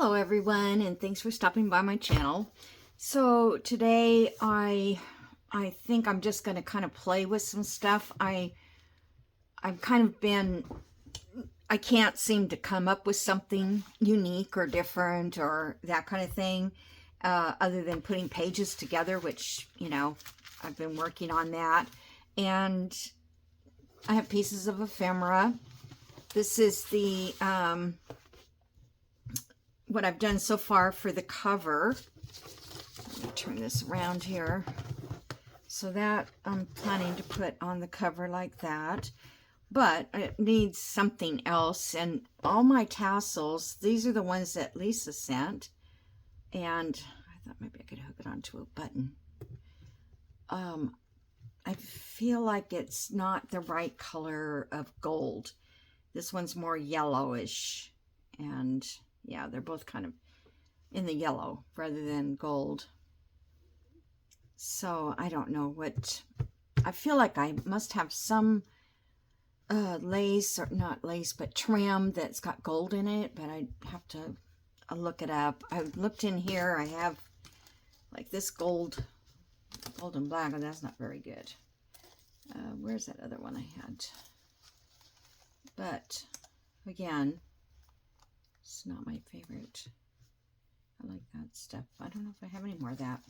Hello everyone, and thanks for stopping by my channel. So today I think I'm just going to kind of play with some stuff. I've kind of been, I can't seem to come up with something unique or different or that kind of thing, other than putting pages together, which, you know, I've been working on that. And I have pieces of ephemera. This is the what I've done so far for the cover. Let me turn this around here. So that I'm planning to put on the cover like that. But it needs something else. And all my tassels, these are the ones that Lisa sent. And I thought maybe I could hook it onto a button. I feel like it's not the right color of gold. This one's more yellowish. And yeah, they're both kind of in the yellow rather than gold. So I don't know what, I feel like I must have some lace, or not lace, but trim that's got gold in it, but I have to look it up. I looked in here, I have like this gold and black, and that's not very good. Where's that other one I had? But again, it's not my favorite. I like that stuff. I don't know if I have any more of that.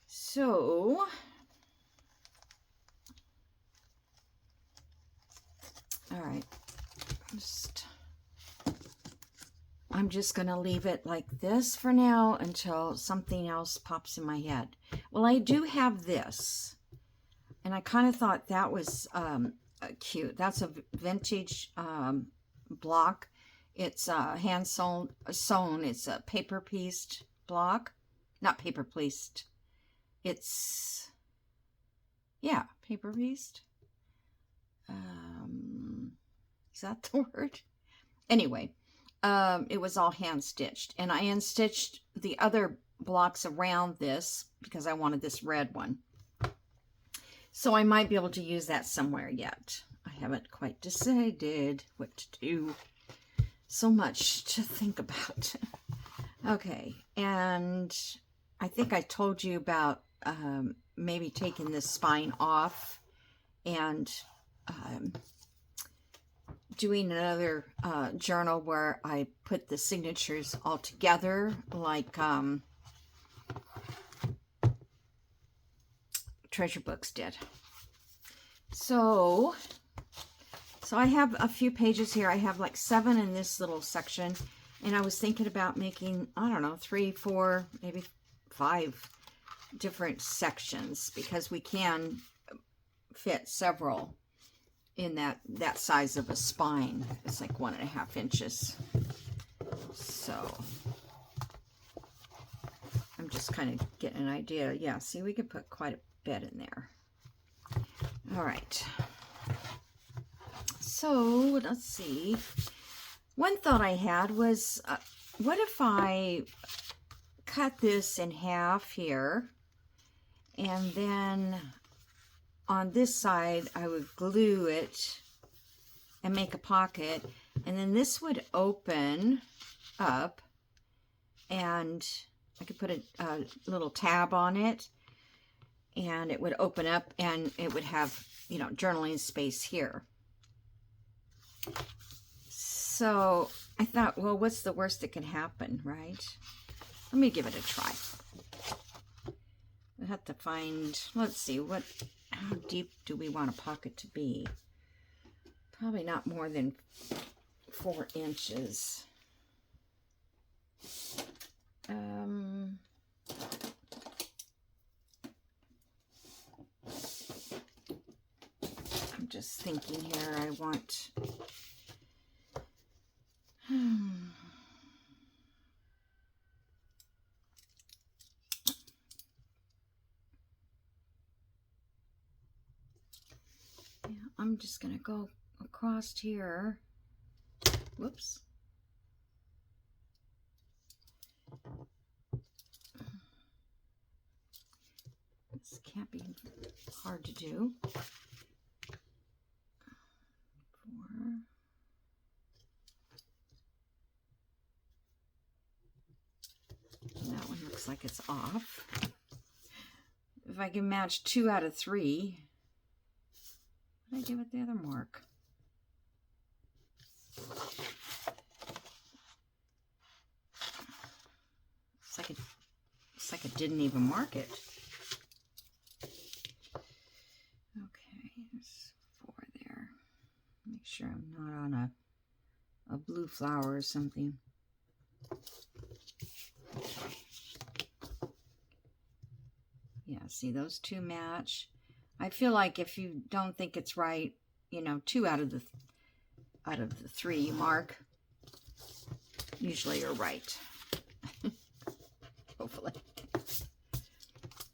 So, all right, I'm just going to leave it like this for now until something else pops in my head. Well, I do have this, and I kind of thought that was cute. That's a vintage block. It's hand sewn. It's a paper pieced block. Not paper pieced. It's, yeah, paper pieced. Is that the word? Anyway, it was all hand stitched, and I unstitched the other blocks around this because I wanted this red one. So I might be able to use that somewhere yet. I haven't quite decided what to do. So much to think about. Okay, and I think I told you about maybe taking this spine off and doing another journal where I put the signatures all together, like Treasure Books did. So I have a few pages here. I have like 7 in this little section, and I was thinking about making, I don't know, 3, 4, maybe 5 different sections, because we can fit several in that size of a spine. It's like 1.5 inches. So I'm just kind of getting an idea. Yeah, see, we could put quite a bit in there. All right. So let's see. One thought I had was, what if I cut this in half here, and then on this side I would glue it and make a pocket, and then this would open up, and I could put a little tab on it, and it would open up, and it would have, you know, journaling space here. So I thought, well, what's the worst that can happen, right? Let me give it a try. I have to find, let's see, how deep do we want a pocket to be? Probably not more than 4 inches. I'm just thinking here, I want, yeah, I'm just going to go across here. Whoops. This can't be hard to do. 4. looks like it's off. If I can match 2 out of 3. What did I do with the other mark? Looks like it didn't even mark it. Okay, there's 4 there. Make sure I'm not on a blue flower or something. Yeah, see, those 2 match. I feel like if you don't think it's right, you know, 2 out of the 3 you mark, usually you're right. Hopefully.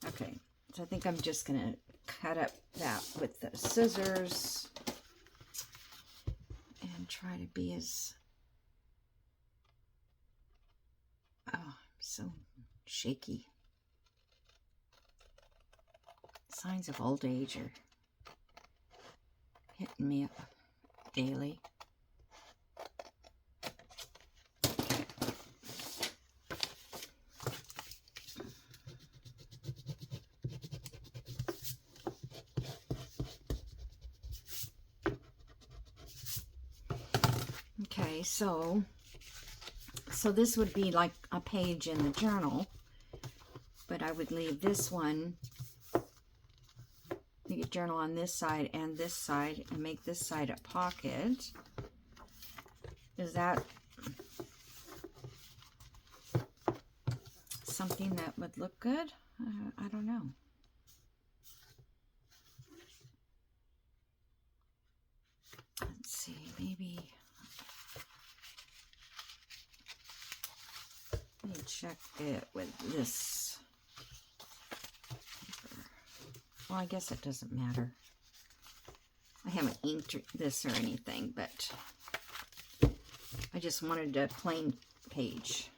Okay, so I think I'm just gonna cut up that with the scissors and try to be as, oh, I'm so shaky. Signs of old age are hitting me up daily. Okay, so this would be like a page in the journal, but I would leave this one, make a journal on this side and this side, and make this side a pocket. Is that something that would look good? I don't know. Let's see, maybe. Let me check it with this paper. Well, I guess it doesn't matter. I haven't inked this or anything, but I just wanted a plain page.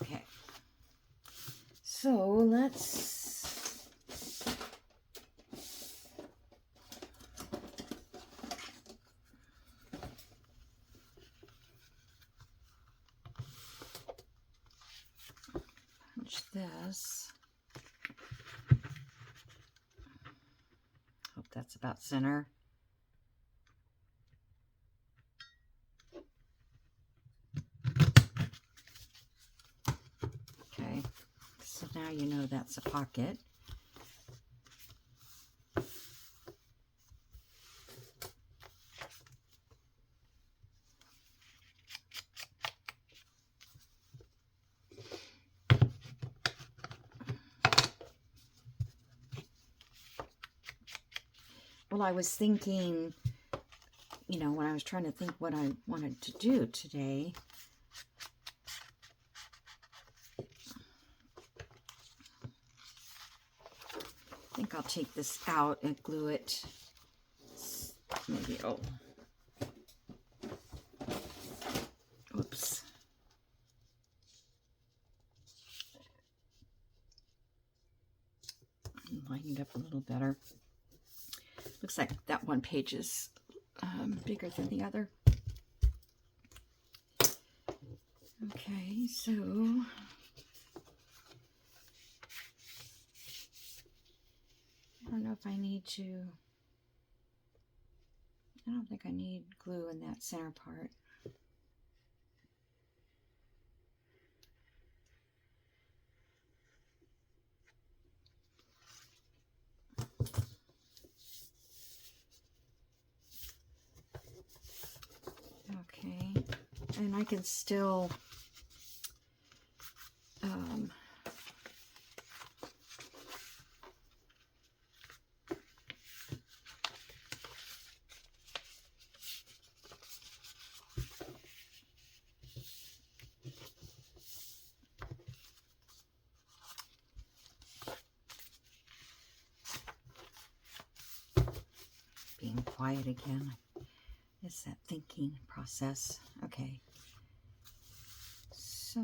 Okay. So let's this. Hope that's about center. Okay, so now you know that's a pocket. Well, I was thinking, you know, when I was trying to think what I wanted to do today, I think I'll take this out and glue it. Maybe, oh, oops. Line it up a little better. Looks like that one page is bigger than the other. Okay, so I don't know if I need to, I don't think I need glue in that center part. Okay, and I can still being quiet again. It's that thinking process. Okay. So,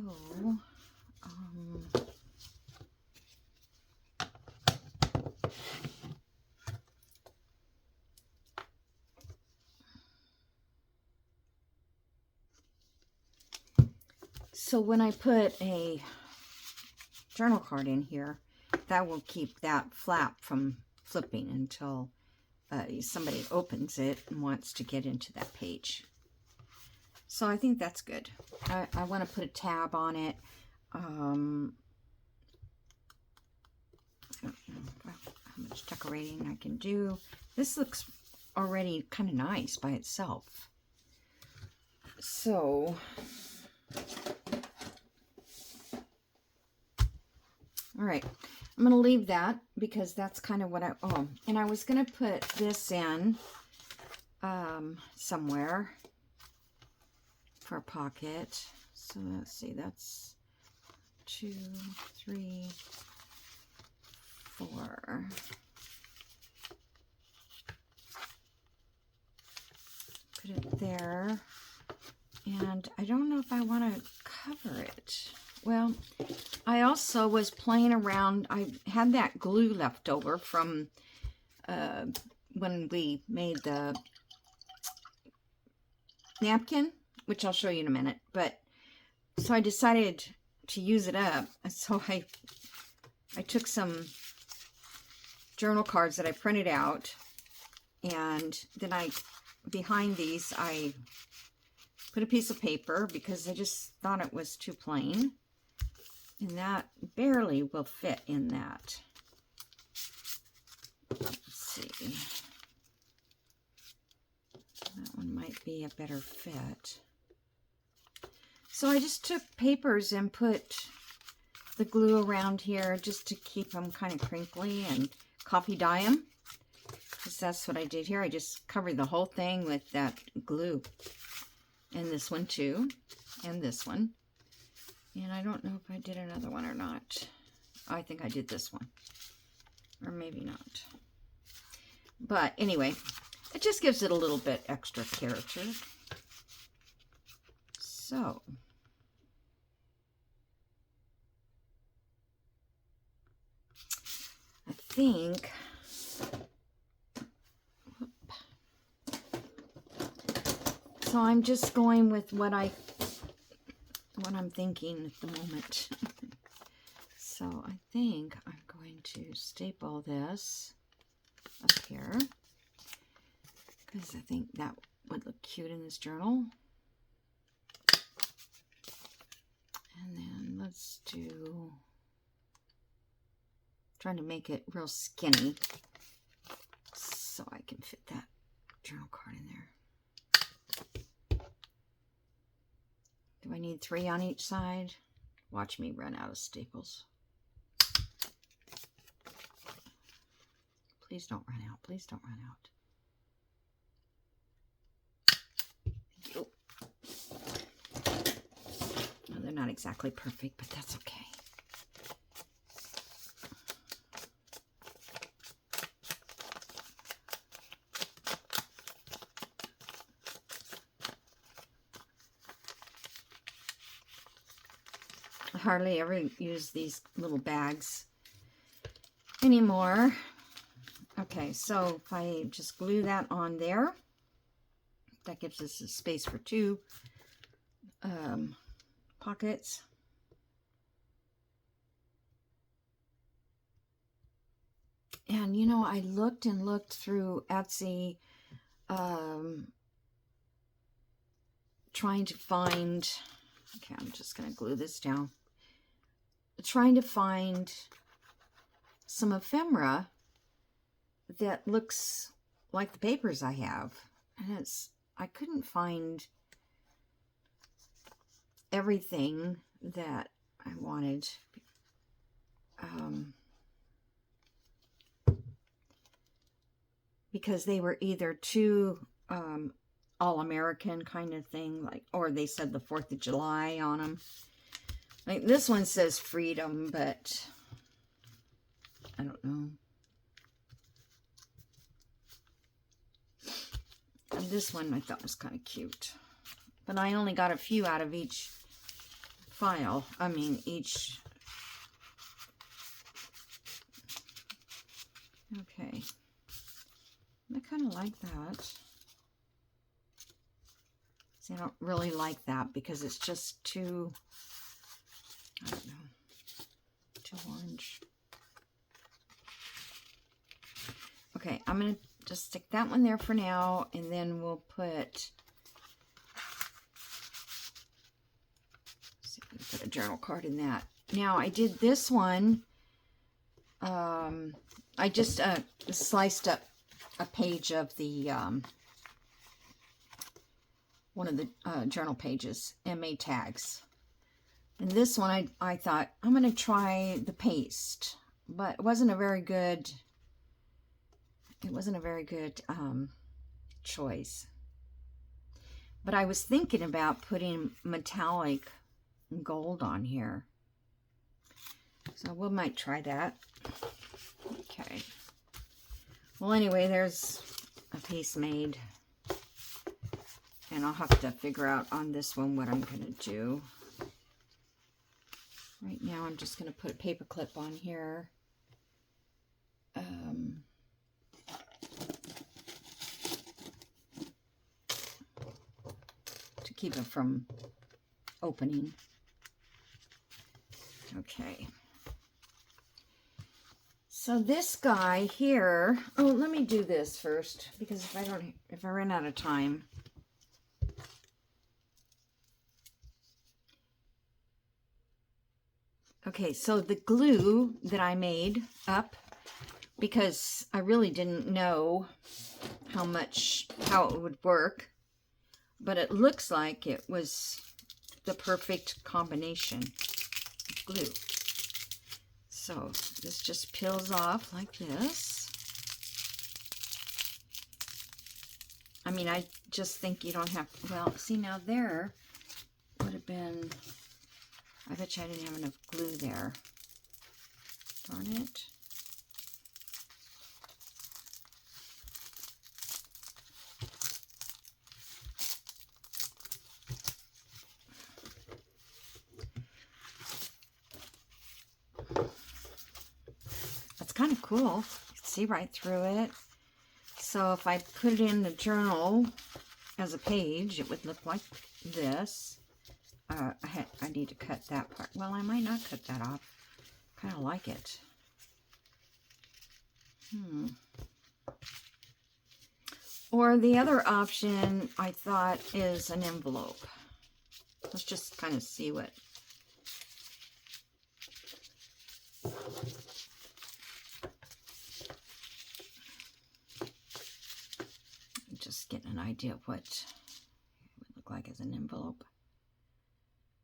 So when I put a journal card in here, that will keep that flap from flipping until somebody opens it and wants to get into that page. So I think that's good. I want to put a tab on it. I don't know how much decorating I can do. This looks already kind of nice by itself. So, all right, I'm going to leave that because that's kind of what and I was going to put this in somewhere for a pocket. So let's see, that's 2, 3, 4. Put it there. And I don't know if I want to cover it. Well, I also was playing around. I had that glue left over from when we made the napkin, which I'll show you in a minute. But so I decided to use it up. So I took some journal cards that I printed out, and then behind these I put a piece of paper because I just thought it was too plain, and that barely will fit in that. Let's see. That one might be a better fit. So I just took papers and put the glue around here just to keep them kind of crinkly, and coffee dye them, because that's what I did here. I just covered the whole thing with that glue. And this one too, and this one. And I don't know if I did another one or not. I think I did this one, or maybe not. But anyway, it just gives it a little bit extra character. So, I think, so I'm just going with what I'm thinking at the moment. So I think I'm going to staple this up here, because I think that would look cute in this journal. And then let's do, trying to make it real skinny so I can fit that journal card in there. Do I need 3 on each side? Watch me run out of staples. Please don't run out. Please don't run out. Thank you. Well, they're not exactly perfect, but that's okay. I hardly ever use these little bags anymore. Okay, so if I just glue that on there, that gives us a space for 2 pockets. And you know, I looked and looked through Etsy, trying to find, okay, I'm just going to glue this down, trying to find some ephemera that looks like the papers I have, and I couldn't find everything that I wanted, because they were either too all-American kind of thing, like, or they said the 4th of July on them. Like this one says freedom, but I don't know. And this one I thought was kind of cute, but I only got a few out of each file. I mean, each. Okay. I kind of like that. See, I don't really like that because it's just too, I don't know, too orange. Okay, I'm going to just stick that one there for now, and then we'll put, see if we can put a journal card in that. Now, I did this one, I just sliced up a page of the, one of the journal pages and made tags. And this one, I thought, I'm going to try the paste, but it wasn't a very good, choice. But I was thinking about putting metallic gold on here. So we might try that. Okay. Well, anyway, there's a piece made. And I'll have to figure out on this one what I'm going to do. Right now, I'm just going to put a paper clip on here. To keep it from opening. Okay. So this guy here, oh, let me do this first, because if I run out of time. Okay, so the glue that I made up, because I really didn't know how it would work, but it looks like it was the perfect combination of glue. So this just peels off like this. I mean, I just think you don't have, well, see now there would have been, I bet you I didn't have enough glue there. Darn it. That's kind of cool. You can see right through it. So if I put it in the journal as a page, it would look like this. I need to cut that part. Well, I might not cut that off. Kind of like it. Or the other option I thought is an envelope. Let's just kind of see what. Just getting an idea of what it would look like as an envelope.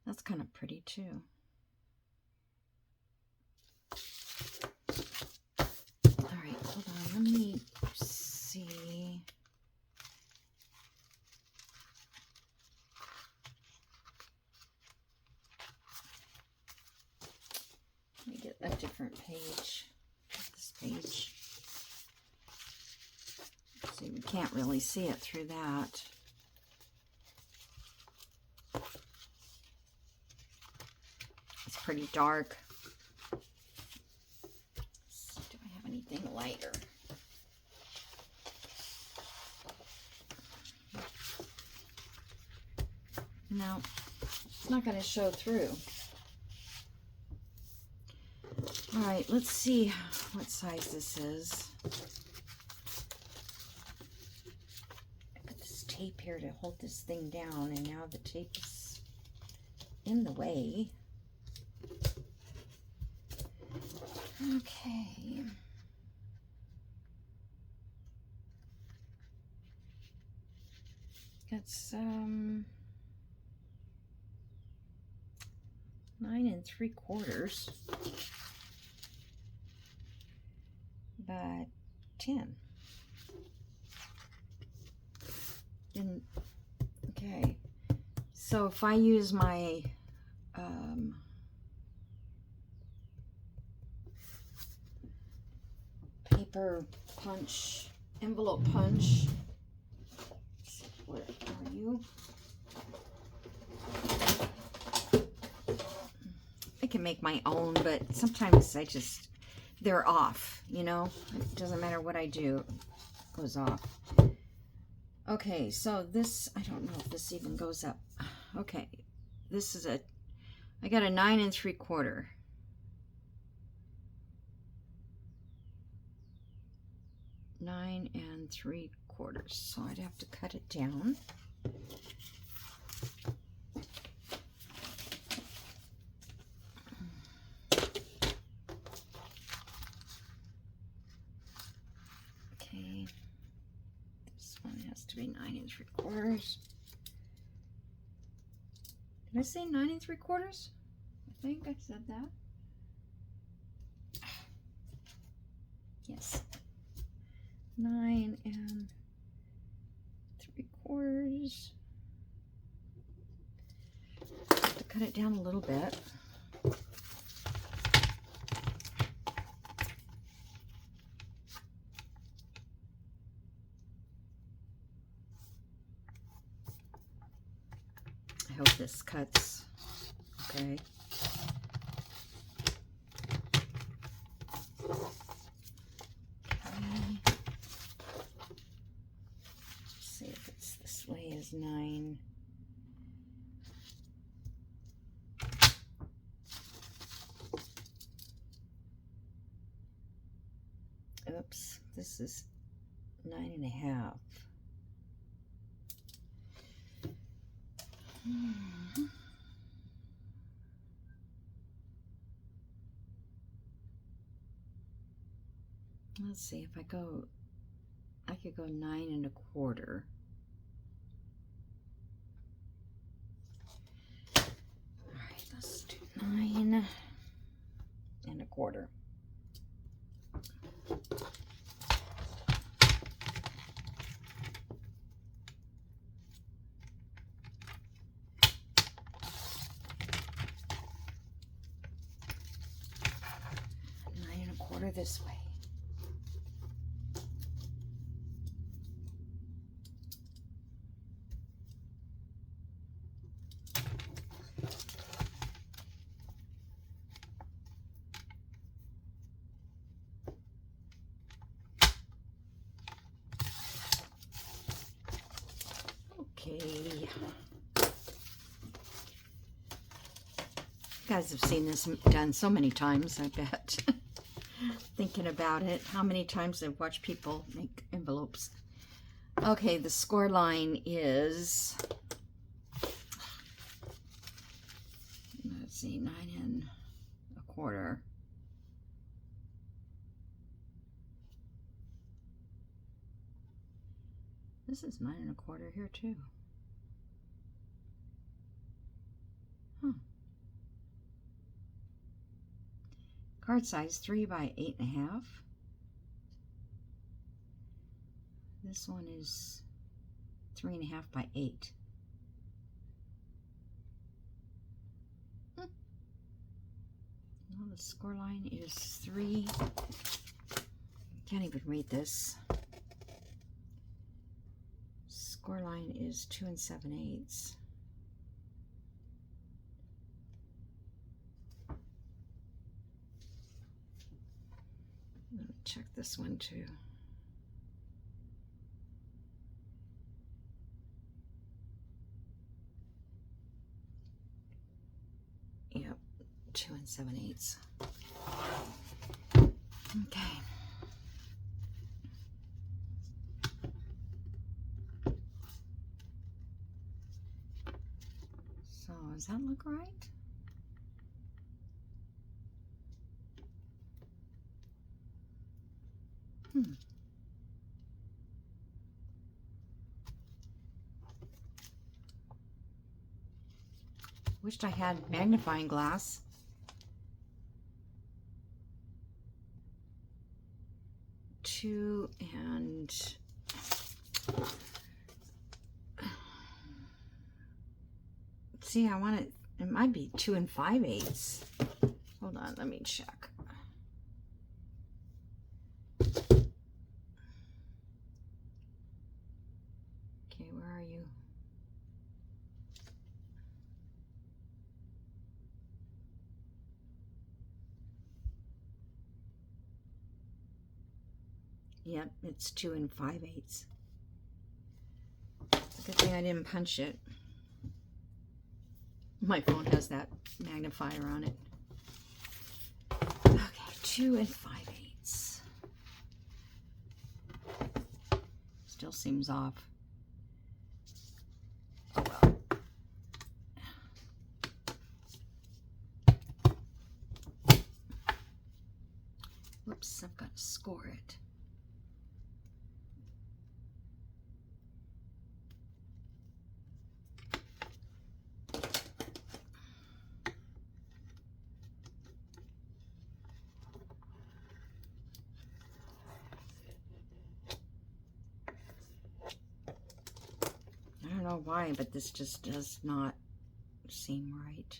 That's kind of pretty too. All right, hold on. Let me see. Let me get a different page. This page. See, we can't really see it through that. It's pretty dark. Do I have anything lighter? No, it's not going to show through. All right, let's see what size this is. I put this tape here to hold this thing down, and now the tape is in the way. Okay. That's 9 3/4 by 10. And okay, so if I use my paper punch, envelope punch. Where are you? I can make my own, but sometimes they're off, you know? It doesn't matter what I do, it goes off. Okay, so this, I don't know if this even goes up. Okay, this is I got a 9 3/4. 9 3/4. So I'd have to cut it down. Okay, this one has to be 9 3/4. Did I say 9 3/4? I think I said that. Yes. 9 3/4. Have to cut it down a little bit. I hope this cuts okay. See if it's this way is 9. Oops, this is 9 1/2. Let's see if I could go 9 1/4. All right, let's do 9 1/4. This way. Okay. You guys have seen this done so many times, I bet. Thinking about it, how many times I've watched people make envelopes. Okay, the score line is, let's see, 9 1/4. This is 9 1/4 here too. Huh. Card size 3 by 8 1/2. This one is 3 1/2 by 8. Well, the score line is 3. Can't even read this. Score line is 2 7/8. Let me check this one too. Yep, 2 7/8. Okay. So does that look right? Wished I had magnifying glass. Two and see, I want it might be 2 5/8. Hold on, let me check. Okay, where are you? Yep, it's 2 5/8. Good thing I didn't punch it. My phone has that magnifier on it. Okay, 2 5/8. Still seems off. Oh well. Whoops, I've got to score it. I don't know why, but this just does not seem right.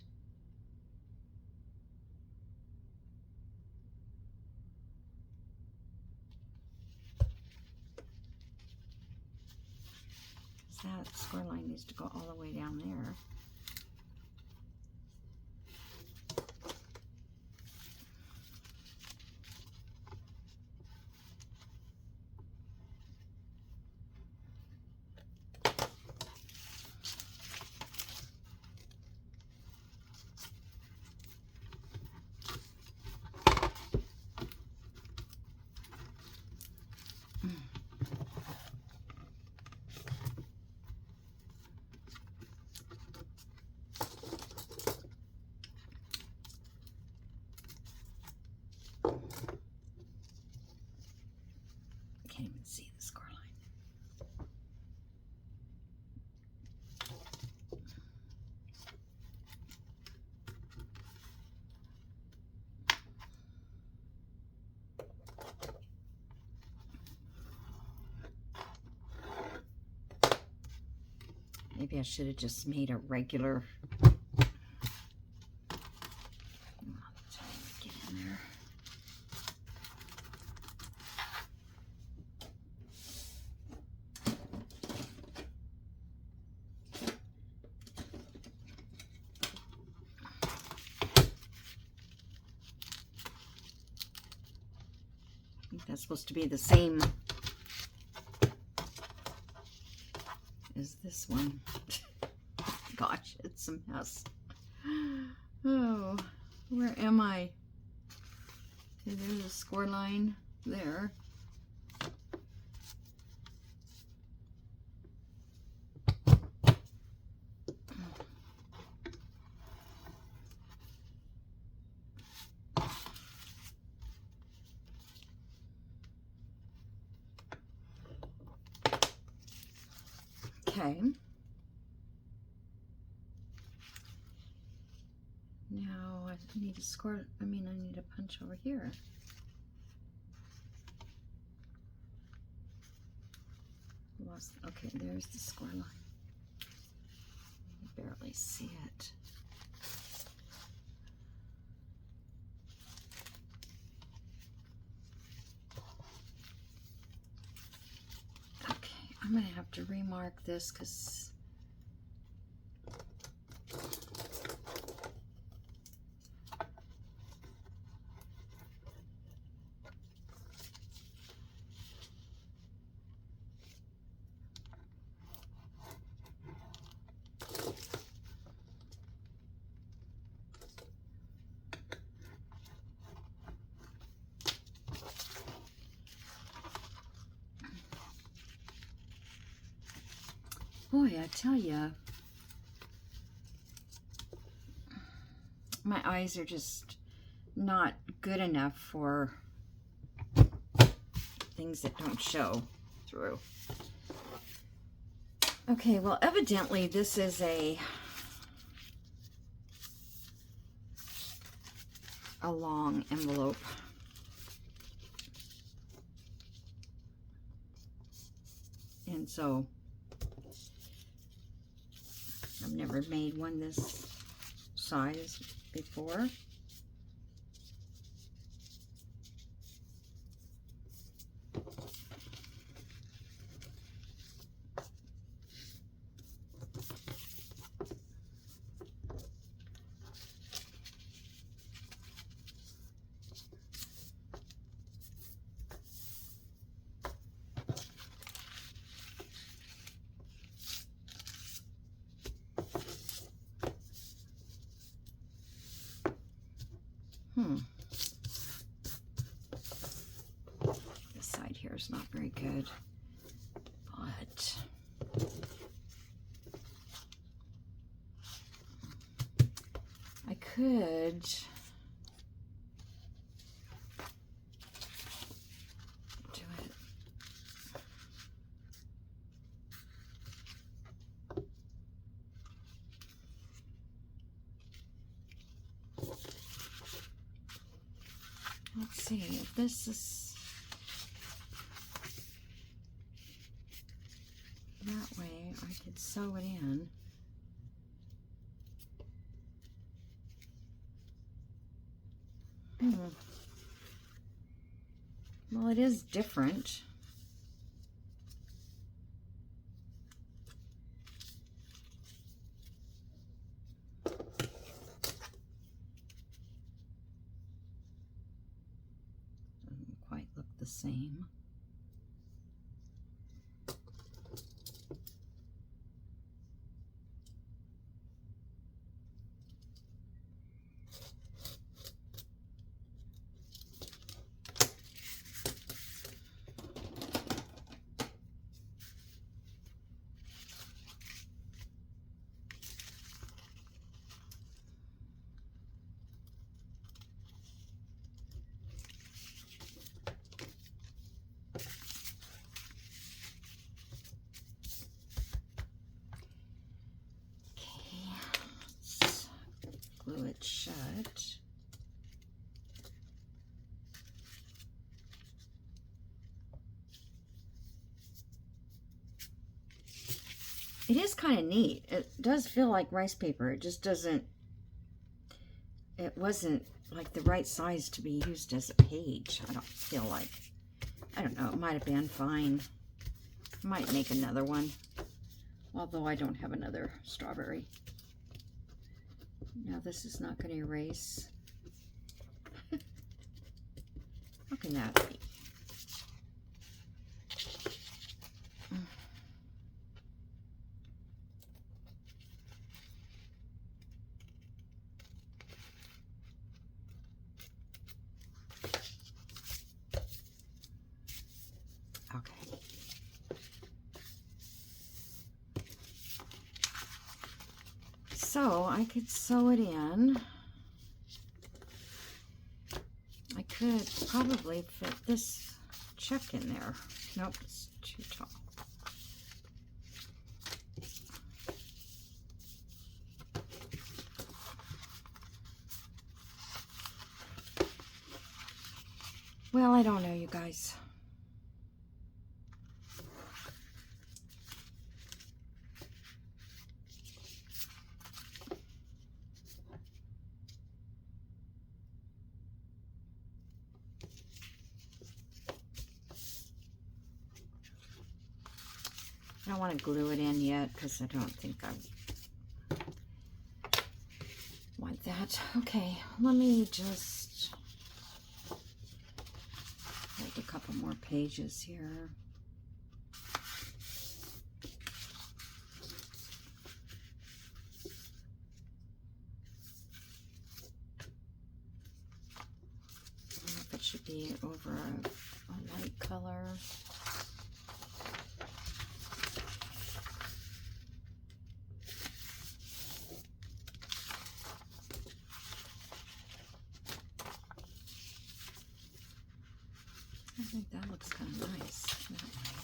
That score line needs to go all the way down there. Can't even see the score line. Maybe I should have just made a regular. Get in there. I think that's supposed to be the same as this one. Gosh, it's a mess. Oh, where am I? Okay, there's a score line there. Okay. Now I need to score, I need to punch over here. Lost, okay, there's the score line. You barely see it. Okay, I'm gonna have to remark this because boy, I tell ya, my eyes are just not good enough for things that don't show through. Okay, well, evidently this is a long envelope. And so I've never made one this size before. This side here is not very good, but I could do it. Let's see if this is that way. I could sew it in. Well, it is different. Doesn't quite look the same. Glue it shut. It is kind of neat. It does feel like rice paper. It just doesn't, it wasn't like the right size to be used as a page. I don't feel like, I don't know, it might have been fine. I might make another one, although I don't have another strawberry. Now this is not going to erase. How can that be? Okay. So I could sew it in. I could probably fit this check in there. Nope, it's too tall. Well, I don't know, you guys. I don't want to glue it in yet because I don't think I want that. Okay, let me just write a couple more pages here. I don't know if it should be over a light color. I think that looks kind of nice that way.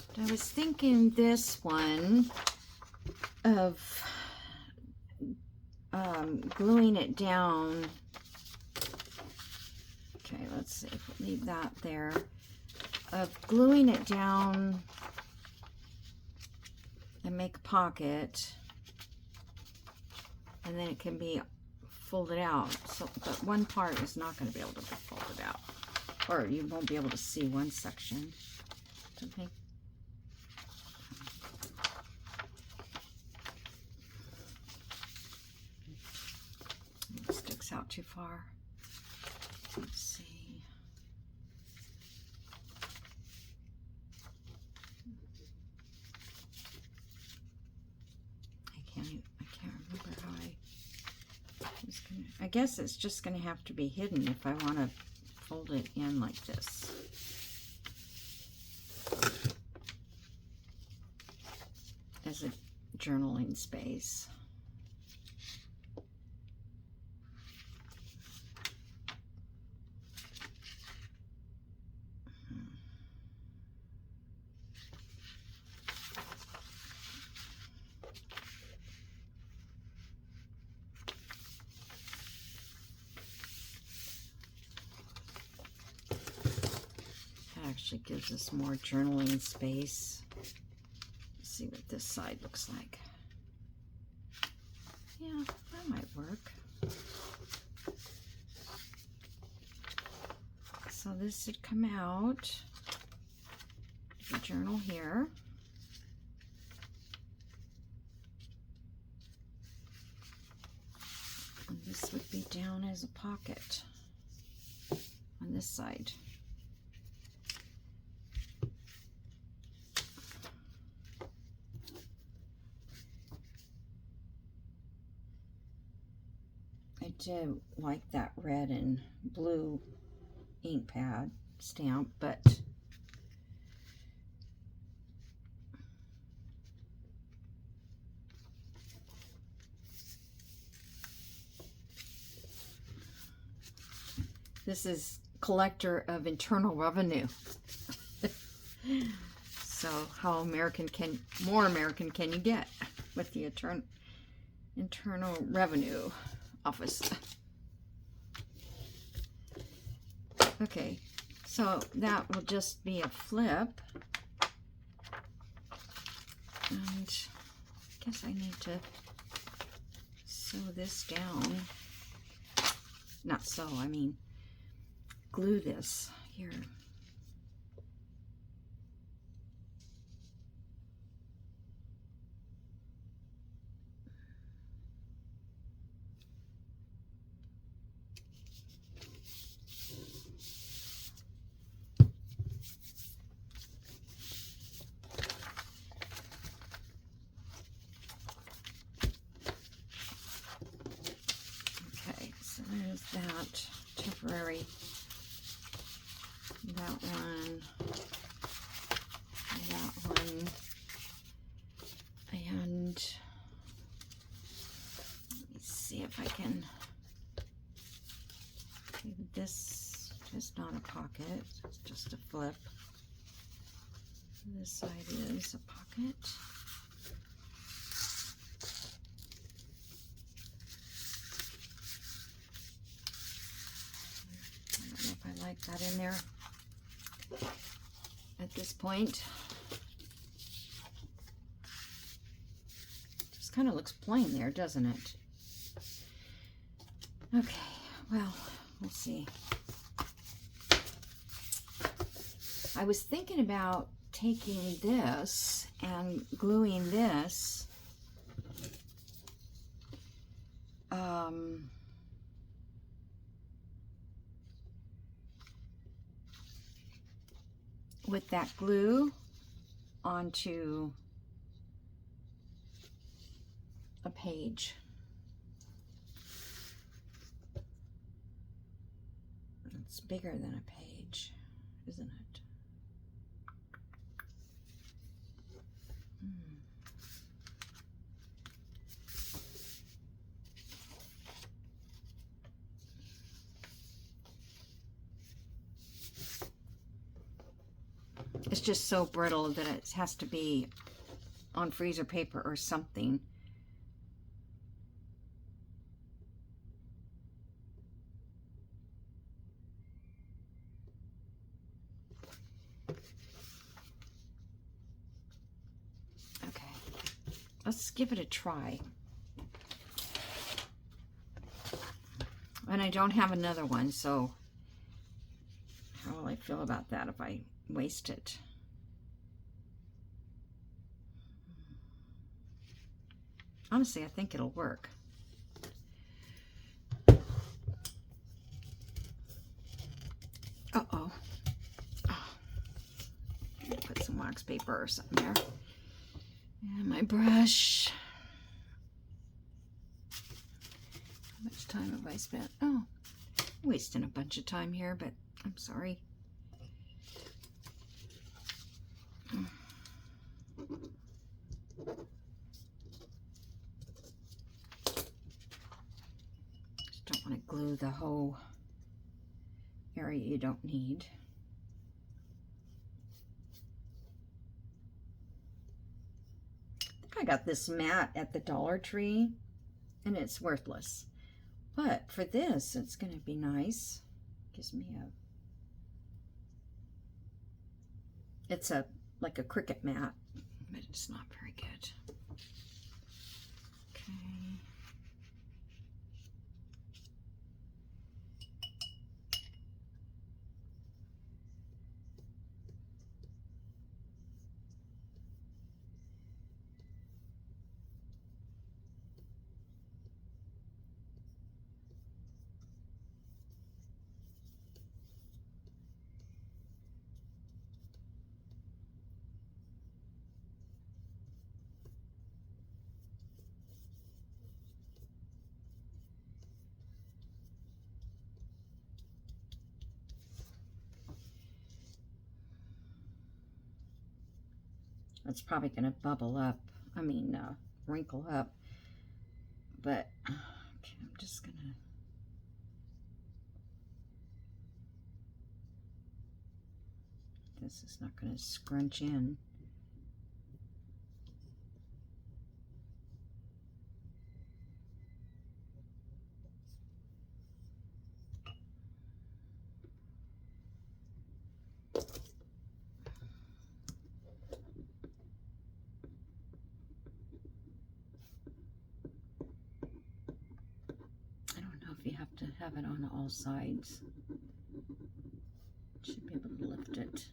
But I was thinking this one of gluing it down. Okay, let's see if we leave that there. Of gluing it down and make a pocket, and then it can be folded out. So, but one part is not going to be able to be folded out, or you won't be able to see one section. Don't think. It sticks out too far. Let's see. I can't remember how I I guess it's just going to have to be hidden if I want to fold it in like this. As a journaling space. Actually gives us more journaling space. Let's see what this side looks like. Yeah, that might work. So this would come out. The journal here. And this would be down as a pocket on this side. I do like that red and blue ink pad stamp, but this is collector of Internal Revenue. So how more American can you get with the Internal Revenue Office? Okay, so that will just be a flip. And I guess I need to sew this down. Not sew, I mean glue this here. There's that temporary, that one, and let me see if I can, maybe this is not a pocket, it's just a flip. This side is a pocket. I like that in there at this point. Just kind of looks plain there, doesn't it? Okay, well, we'll see. I was thinking about taking this and gluing this with that glue onto a page. It's bigger than a page, isn't it? It's just so brittle that it has to be on freezer paper or something. Okay, let's give it a try. And I don't have another one, so how will I feel about that if I waste it? Honestly, I think it'll work. Uh-oh. Oh. Put some wax paper or something there. And my brush. How much time have I spent? Oh, wasting a bunch of time here, but I'm sorry. Just don't want to glue the whole area you don't need. I got this mat at the Dollar Tree and it's worthless, but for this it's going to be nice. Gives me it's like a cricket mat, but it's not very good. Okay. It's probably going to bubble up, wrinkle up, but okay, I'm just going to, this is not going to scrunch in. You have to have it on all sides. Should be able to lift it.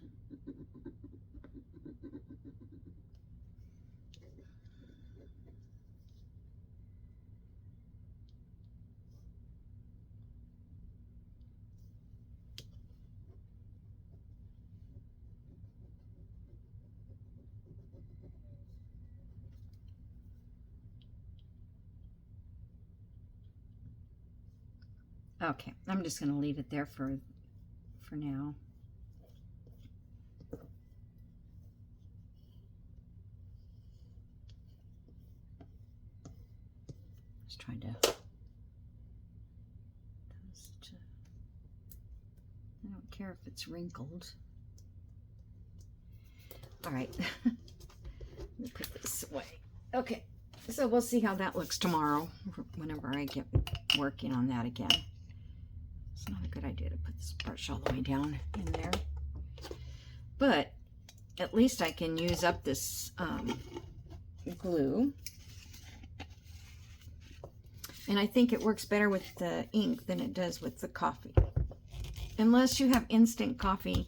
Okay, I'm just going to leave it there for now. Just trying to, I don't care if it's wrinkled. All right, let me put this away. Okay, so we'll see how that looks tomorrow, whenever I get working on that again. It's not a good idea to put this brush all the way down in there, but at least I can use up this glue, and I think it works better with the ink than it does with the coffee, unless you have instant coffee.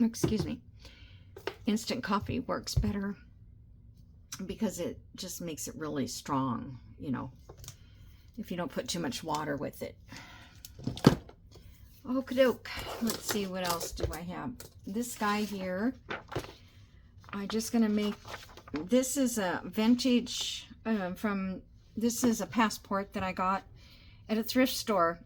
Excuse me, instant coffee works better because it just makes it really strong, you know, if you don't put too much water with it. Okie doke. Let's see, what else do I have? This guy here, I'm just going to make, this is a vintage, this is a passport that I got at a thrift store.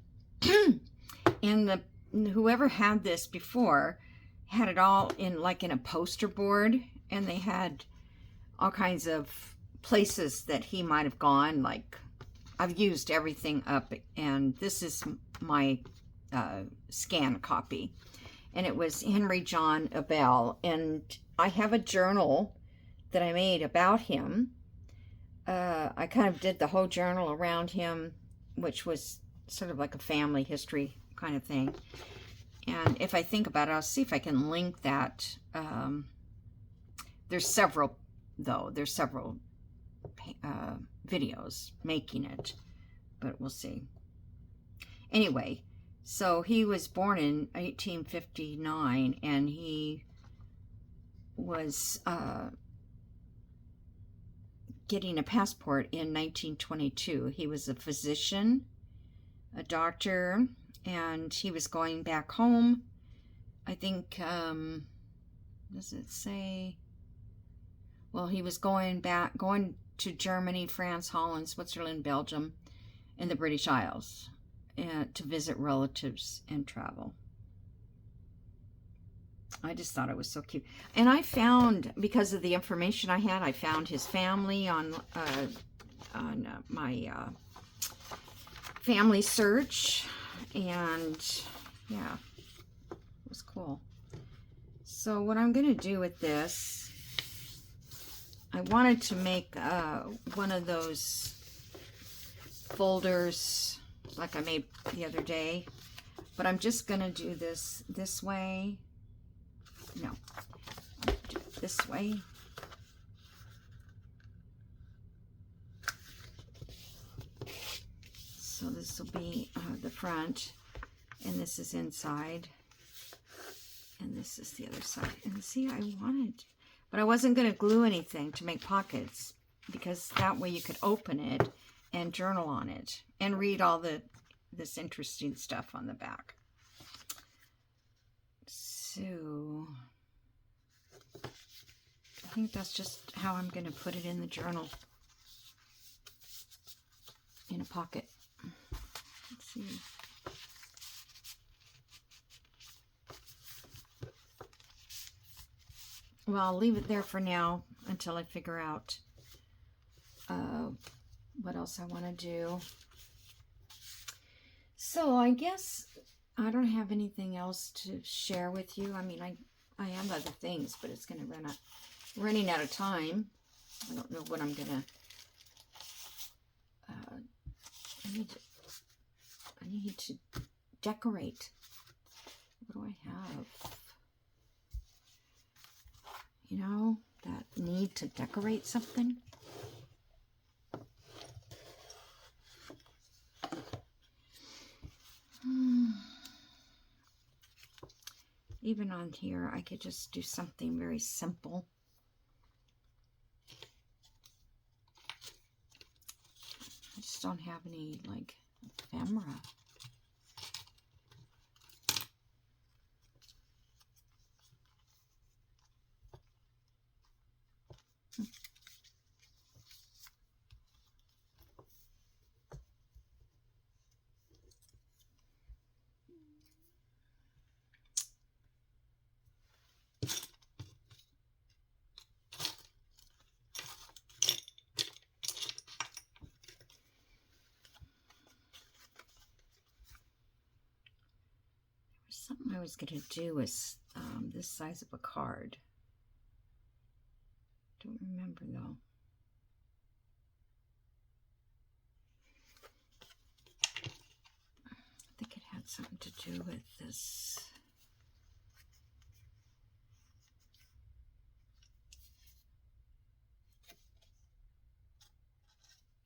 And whoever had this before had it all in a poster board, and they had all kinds of places that he might have gone. Like, I've used everything up, and this is my scan copy, and it was Henry John Abell, and I have a journal that I made about him. I kind of did the whole journal around him, which was sort of like a family history kind of thing. And if I think about it, I'll see if I can link that. There's several, though. There's several videos making it, but we'll see. Anyway, so he was born in 1859, and he was getting a passport in 1922. He was a physician, a doctor, and he was going back home. I think, does it say? Well, he was going to Germany, France, Holland, Switzerland, Belgium, in the British Isles to visit relatives and travel. I just thought it was so cute. And I found, because of the information I had, I found his family on my family search. And yeah, it was cool. So what I'm going to do with this, I wanted to make one of those folders like I made the other day. But I'm just going to do this way. No, I'll do it this way. So this will be the front, and this is inside, and this is the other side. And see, I wanted, but I wasn't going to glue anything to make pockets, because that way you could open it and journal on it and read all this interesting stuff on the back. So I think that's just how I'm going to put it in the journal, in a pocket. Let's see. Well, I'll leave it there for now until I figure out what else I want to do. So I guess I don't have anything else to share with you. I mean, I have other things, but it's going to running out of time. I don't know what I'm going to, I need to decorate. What do I have? You know, that need to decorate something. Even on here, I could just do something very simple. I just don't have any, like, ephemera. Something I was going to do is this size of a card. Don't remember though. I think it had something to do with this.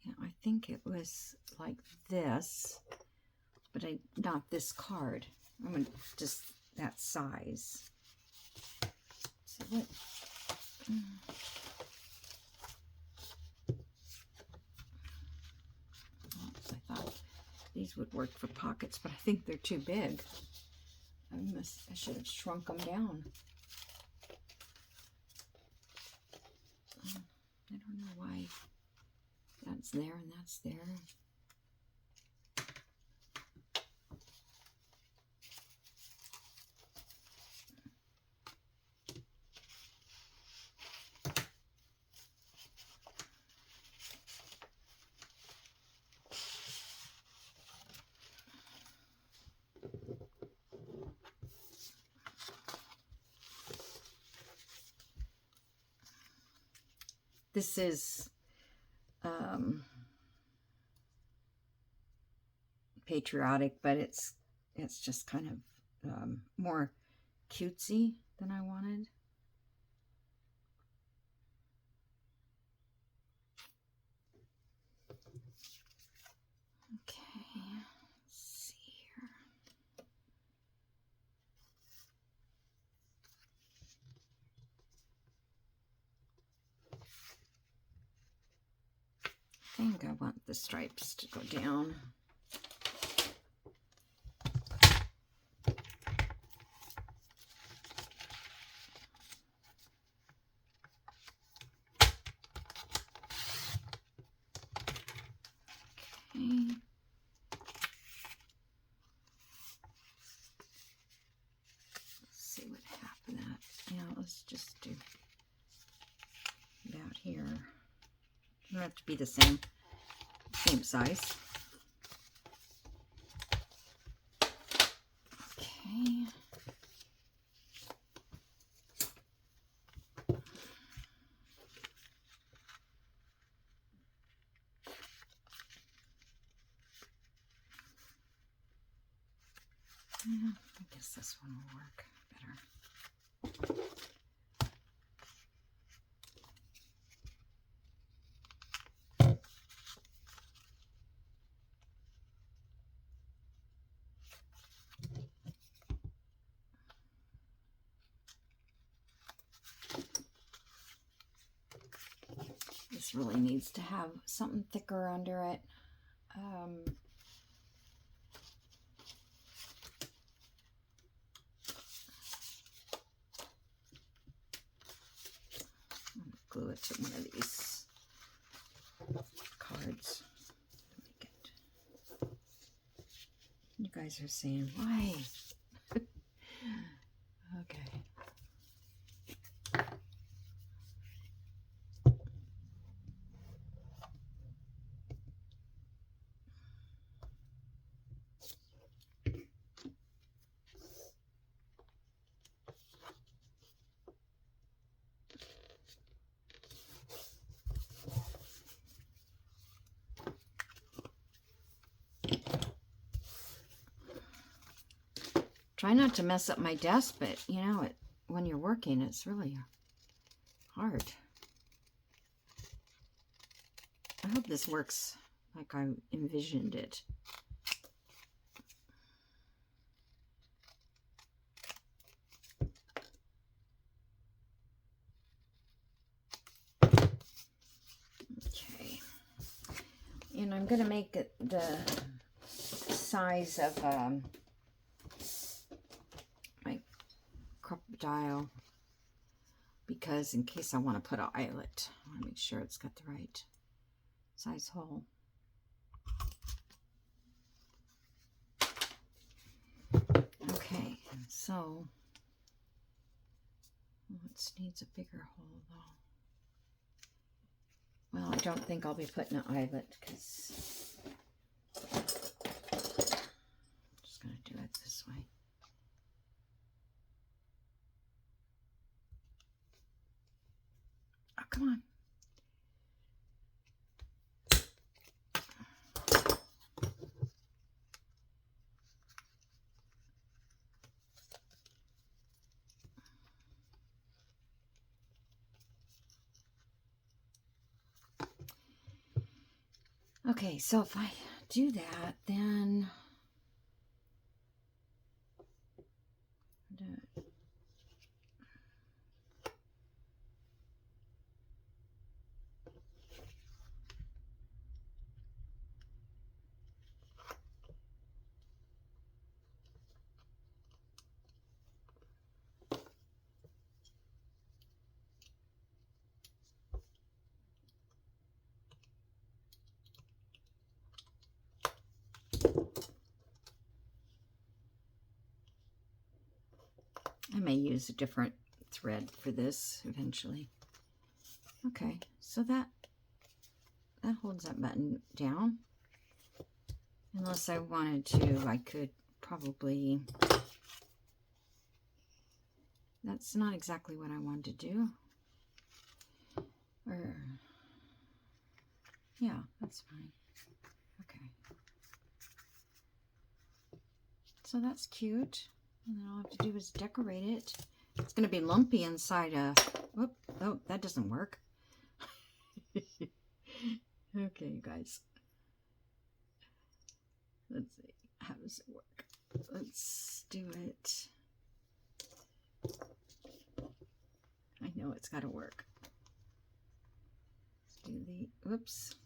Yeah, I think it was like this, but not this card. I'm going to just that size. So what? I thought these would work for pockets, but I think they're too big. I should have shrunk them down. I don't know why that's there and that's there. This is patriotic, but it's just kind of more cutesy than I wanted. Okay, let's see here. I think I want the stripes to go down. Okay. Doesn't have to be the same size. Okay. Yeah, I guess this one will work better. This really needs to have something thicker under it. Glue it to one of these cards. You guys are saying, why? Okay. Try not to mess up my desk, but you know, when you're working, it's really hard. I hope this works like I envisioned it. Okay. And I'm going to make it the size of my crocodile, because in case I want to put an eyelet, I want to make sure it's got the right size hole. Okay, so it needs a bigger hole though. Well, I don't think I'll be putting an eyelet because I'm just going to do it this way. Oh, come on. Okay, so if I do that, then I may use a different thread for this eventually. Okay, so that holds that button down. Unless I wanted to, I could probably... That's not exactly what I wanted to do. Or, yeah, that's fine. Okay. So that's cute. And then all I have to do is decorate it. It's going to be lumpy inside a... Whoop, oh, that doesn't work. Okay, you guys. Let's see. How does it work? Let's do it. I know it's got to work. Let's do the... Oops.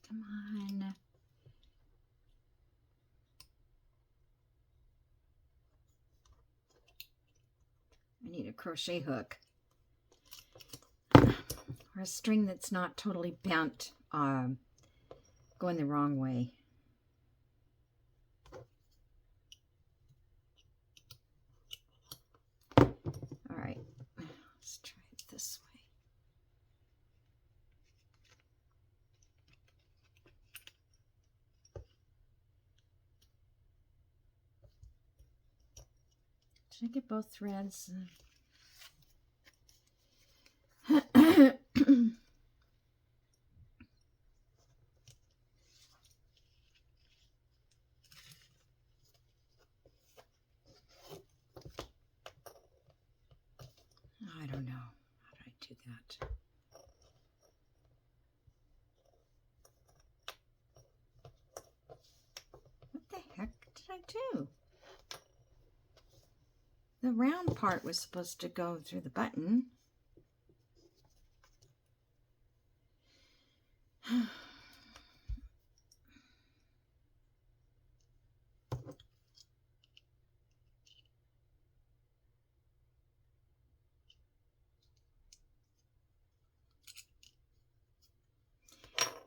Come on. I need a crochet hook. Where or a string that's not totally bent, going the wrong way. All right, let's try it this way. Did I get both threads? I don't know. How did I do that? What the heck did I do? The round part was supposed to go through the button.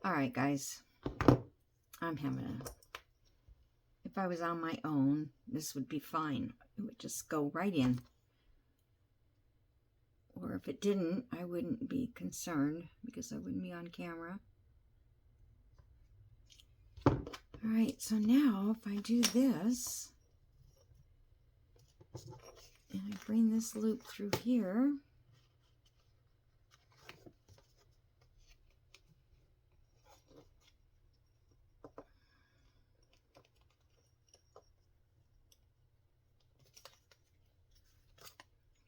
All right, guys. I'm having a... If I was on my own, this would be fine. It would just go right in. Or if it didn't, I wouldn't be concerned because I wouldn't be on camera. All right, so now if I do this, and I bring this loop through here,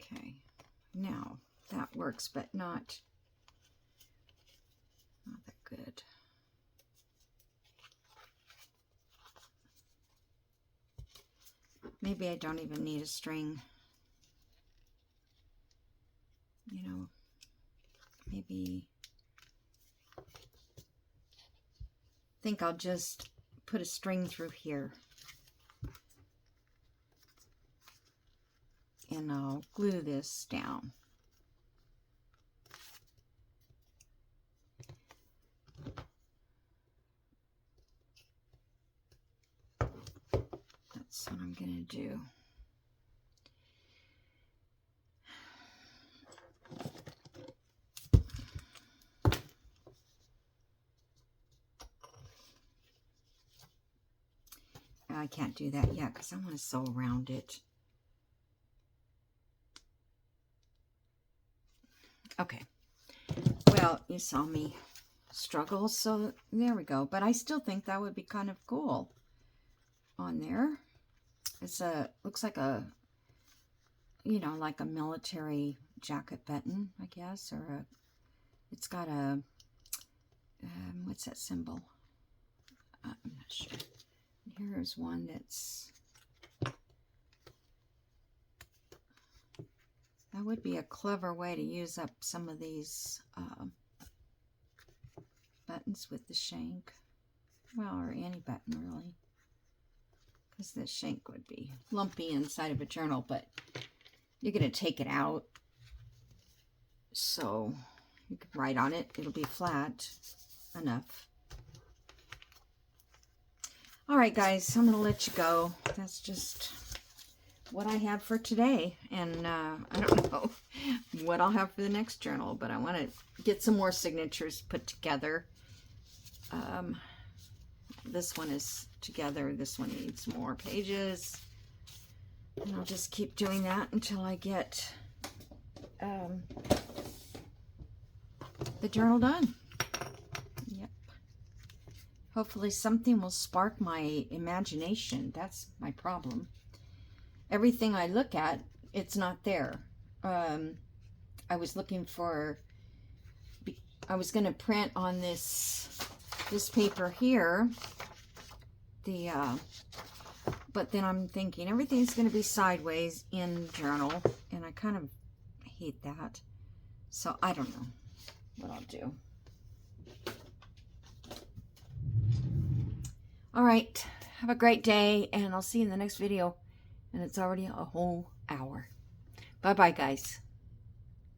okay, now that works, but not that good. Maybe I don't even need a string. You know, maybe I think I'll just put a string through here. And I'll glue this down. That's what I'm going to do. I can't do that yet because I want to sew around it. Okay. Well, you saw me struggle, so there we go. But I still think that would be kind of cool on there. It's a, looks like a, you know, like a military jacket button, I guess, or a, it's got a, what's that symbol? I'm not sure. Here's one that's, that would be a clever way to use up some of these buttons with the shank. Well, or any button really. Because the shank would be lumpy inside of a journal, but you're going to take it out. So you can write on it. It'll be flat enough. All right, guys, I'm going to let you go. That's just what I have for today. And I don't know what I'll have for the next journal, but I want to get some more signatures put together. This one is together. This one needs more pages. And I'll just keep doing that until I get the journal done. Yep. Hopefully something will spark my imagination. That's my problem. Everything I look at, it's not there. I was looking for, I was going to print on this paper here, but then I'm thinking everything's going to be sideways in journal, and I kind of hate that. So I don't know what I'll do. All right, have a great day, and I'll see you in the next video. And it's already a whole hour. Bye-bye, guys.